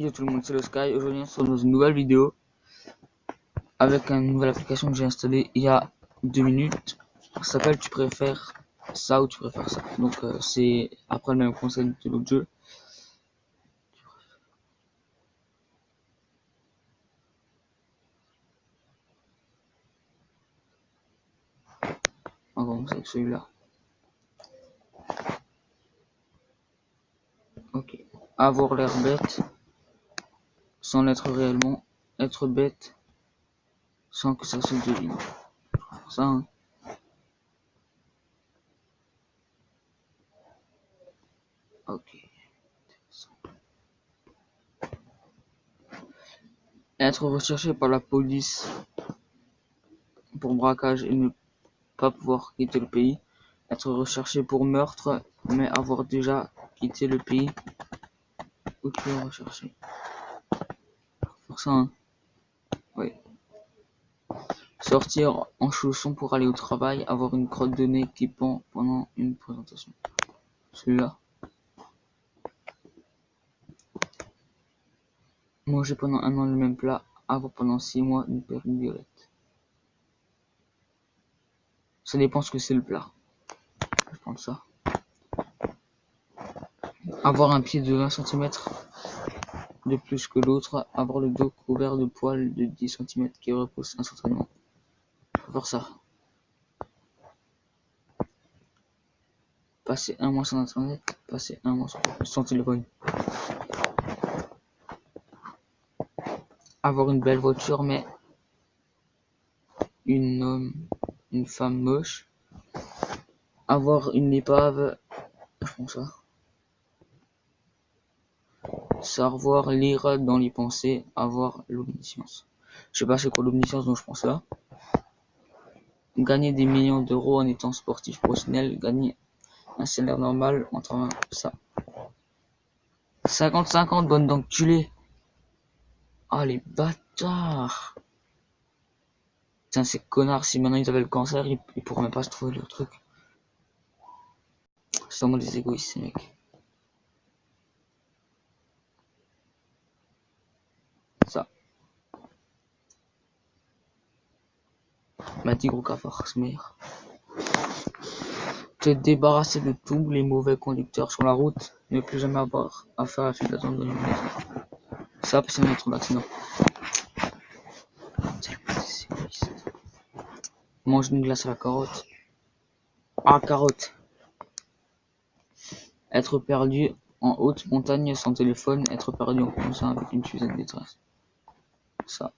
Yo tout le monde, c'est le Sky. Aujourd'hui on se retrouve dans une nouvelle vidéo avec une nouvelle application que j'ai installée il y a 2 minutes. Ça s'appelle Tu préfères ça ou tu préfères ça. Donc c'est après le même concept de l'autre jeu. On va commencer avec celui-là. Ok. Avoir l'air bête sans l'être réellement. Être bête sans que ça se devine. Ça, hein. Ok. Être recherché par la police pour braquage et ne pas pouvoir quitter le pays. Être recherché pour meurtre mais avoir déjà quitté le pays où tu es recherché. Pour ça, hein. Oui. Sortir en chaussons pour aller au travail, avoir une crotte de nez qui pend pendant une présentation. Celui-là. Manger pendant 1 an le même plat, avoir pendant 6 mois une perruque violette. Ça dépend ce que c'est le plat. Je pense ça. Avoir un pied de 20 cm de plus que l'autre, avoir le dos couvert de poils de 10 cm qui repoussent instantanément. Je vais faire ça. Passer 1 mois sans internet, passer 1 mois sans téléphone. Avoir une belle voiture mais une femme moche. Avoir une épave, je pense ça. Savoir lire dans les pensées, avoir l'omniscience. Je sais pas c'est quoi l'omniscience, donc je pense ça. Gagner des millions d'euros en étant sportif professionnel, gagner un salaire normal en travaillant ça. 50-50, bonne d'enculé. Ah les bâtards. Putain ces connards, si maintenant ils avaient le cancer, ils pourraient même pas se trouver leur truc. C'est vraiment des égoïstes ces mecs. Ça. M'a dit gros cafard, c'est meilleur. Te débarrasser de tous les mauvais conducteurs sur la route, ne plus jamais avoir affaire à la file d'attente dans une maison. Ça, parce qu'il y a trop d'accidents. Mange une glace à la carotte. Ah, carotte. Être perdu en haute montagne sans téléphone, être perdu en conduisant avec une fusée de détresse. Ça.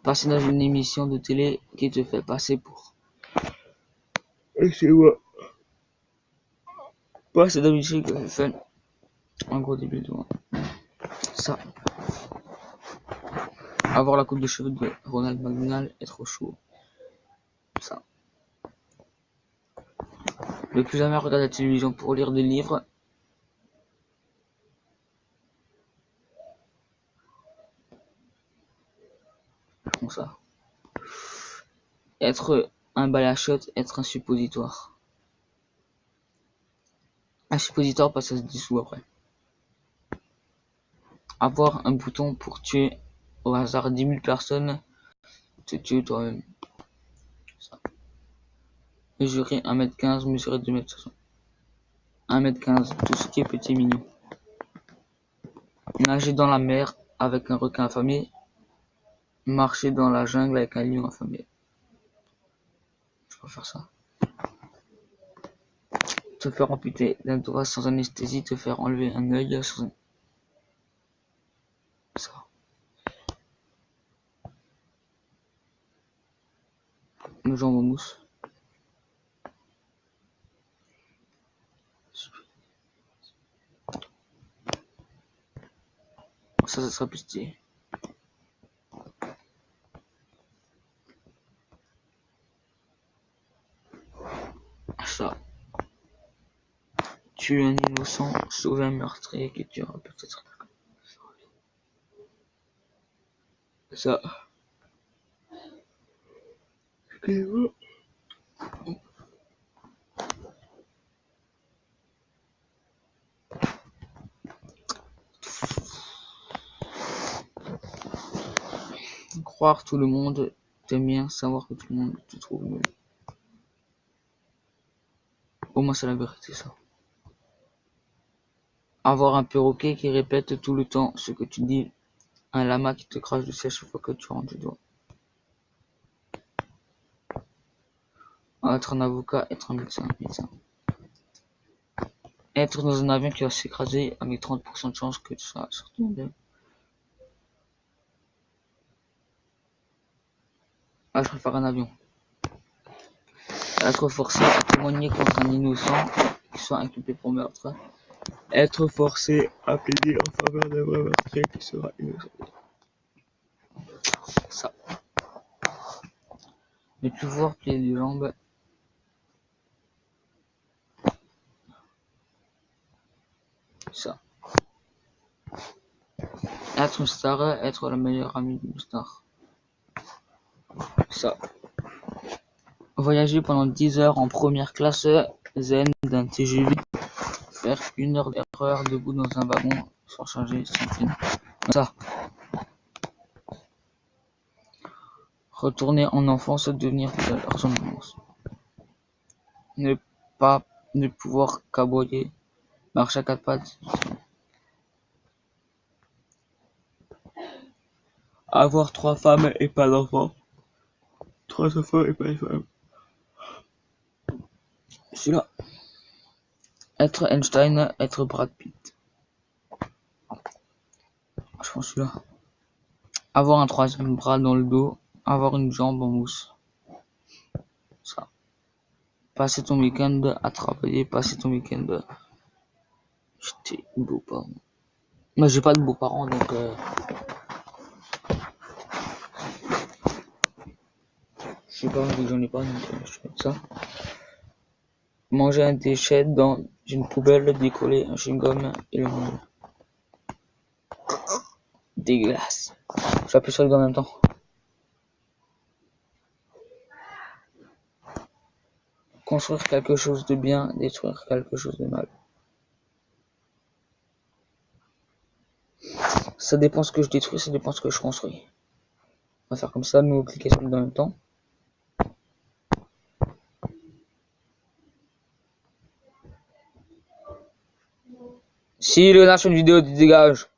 Passer dans une émission de télé qui te fait passer pour. Et c'est moi. Passer dans une musique fun. Un gros début de moi. Ça. Avoir la coupe de cheveux de Ronald McDonald, être chaud. Ça. Ne plus jamais regarder la télévision pour lire des livres. Comme ça. Être un balai à shot, être un suppositoire. Un suppositoire parce que ça se dissout après. Avoir un bouton pour tuer au hasard 10 000 personnes, te tuer toi-même. Ça. Mesurer 1m15, mesurer 2m60. 1m15, tout ce qui est petit et mignon. Nager dans la mer avec un requin affamé. Marcher dans la jungle avec un lion affamé. Je peux faire ça. Te faire amputer d'un doigt sans anesthésie, te faire enlever un œil sans... Ça. Nos jambes en mousse. Ça sera plus stylé. Ça. Tuer un innocent, sauver un meurtrier qui tuera peut-être. Ça. Croire tout le monde t'aime bien, savoir que tout le monde te trouve nul. Au moins c'est la vérité ça. Avoir un perroquet qui répète tout le temps ce que tu dis. Un lama qui te crache dessus à chaque fois que tu rentres du doigt. Être un avocat, être un médecin. Être dans un avion qui va s'écraser avec 30% de chance que tu seras sorti indemne. Ah, je préfère un avion. Être forcé à témoigner contre un innocent qui soit inculpé pour meurtre. Être forcé à plaider en faveur d'un vrai meurtrier qui sera innocent. Ça. Ne plus voir plier les jambes. Ça. Être une star, être la meilleure amie d'une star. Ça. Voyager pendant 10 heures en première classe zen d'un TGV. Faire 1 heure d'erreur debout dans un wagon surchargé sans film. Ça. Retourner en enfance, devenir de leur semblance. Ne pouvoir qu'aboyer, marcher à 4 pattes. Avoir 3 femmes et pas d'enfants. 3 enfants et pas de femmes. Celui-là. Être Einstein, être Brad Pitt. Je pense celui-là. Avoir un 3e bras dans le dos. Avoir une jambe en mousse. Ça. Passer ton week-end à travailler. Passer ton week-end. J'étais beau-parent. Moi j'ai pas de beaux-parents donc je sais pas, vu que j'en ai pas donc je fais ça. Manger un déchet dans une poubelle, décoller un chewing-gum et le manger. Dégueulasse. J'appuie sur le gars en même temps. Construire quelque chose de bien, détruire quelque chose de mal. Ça dépend ce que je détruis, ça dépend ce que je construis. On va faire comme ça, nous cliquer sur le gars en même temps. Si le lâche une vidéo, dégage.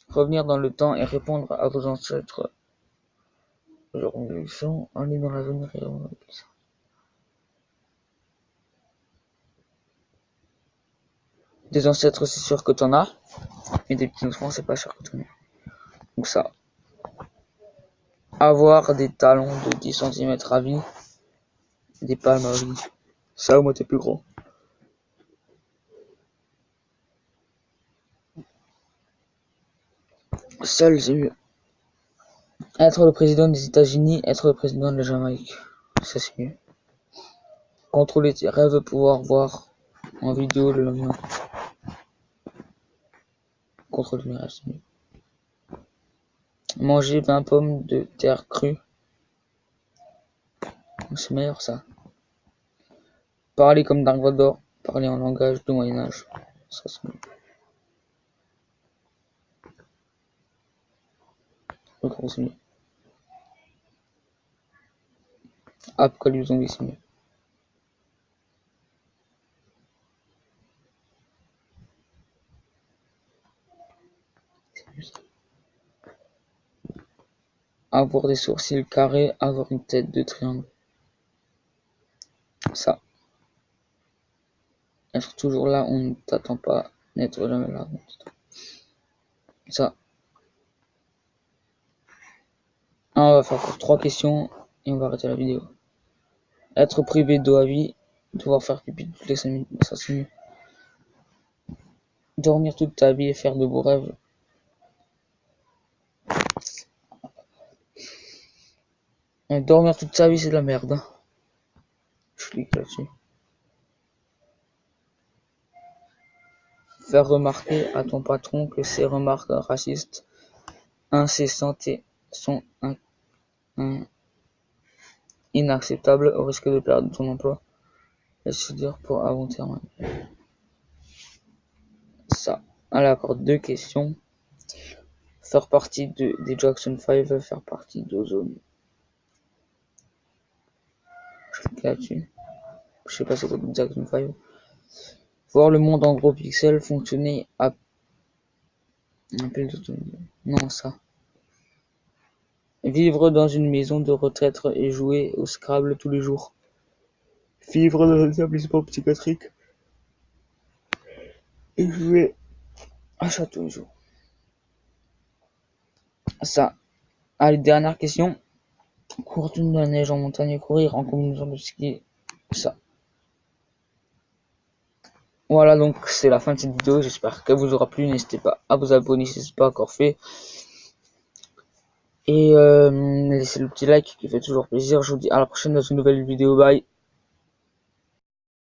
Revenir dans le temps et répondre à vos ancêtres. Leur évolution, aller dans l'avenir et revenir. Des ancêtres, c'est sûr que t'en as. Mais des petits enfants, c'est pas sûr que t'en as. Donc ça. Avoir des talons de 10 cm à vie. Des palmes à vie. Ça, au moins t'es plus gros. Seul, c'est mieux. Être le président des États-Unis, être le président de la Jamaïque. Ça, c'est mieux. Contrôler tes rêves, pouvoir voir en vidéo le lendemain. Contrôler mes rêves, c'est mieux. Manger 20 pommes de terre crues. C'est meilleur, ça. Parler comme Dark Vador. Parler en langage du Moyen-Âge. Ça, c'est mieux. Le gros, c'est mieux. Apocalypse zombie, c'est mieux. Avoir des sourcils carrés, avoir une tête de triangle. Ça. Être toujours là, on ne t'attend pas. N'être jamais là. Ça. On va faire pour 3 questions et on va arrêter la vidéo. Être privé d'eau à vie, devoir faire pipi toutes les 5 minutes, ça c'est mieux. Dormir toute ta vie et faire de beaux rêves. Dormir toute sa vie, c'est de la merde. Hein. Je clique là-dessus. Faire remarquer à ton patron que ses remarques racistes incessantes sont inacceptables au risque de perdre ton emploi. Laisse dire pour à long terme. Ça. Alors, encore 2 questions. Faire partie des Jackson 5, faire partie d'Ozone. Je clique là-dessus. Je sais pas c'est quoi Jackson 5. Voir le monde en gros pixels fonctionner à non ça. Vivre dans une maison de retraite et jouer au Scrabble tous les jours. Vivre dans un établissement psychiatrique et jouer à chat tous les jours. Ça. Allez, dernière question. Courir dans la neige en montagne et courir en combinaison de ski. Ça. Voilà, donc c'est la fin de cette vidéo. J'espère qu'elle vous aura plu. N'hésitez pas à vous abonner si ce n'est pas encore fait. Et laissez le petit like qui fait toujours plaisir. Je vous dis à la prochaine dans une nouvelle vidéo. Bye.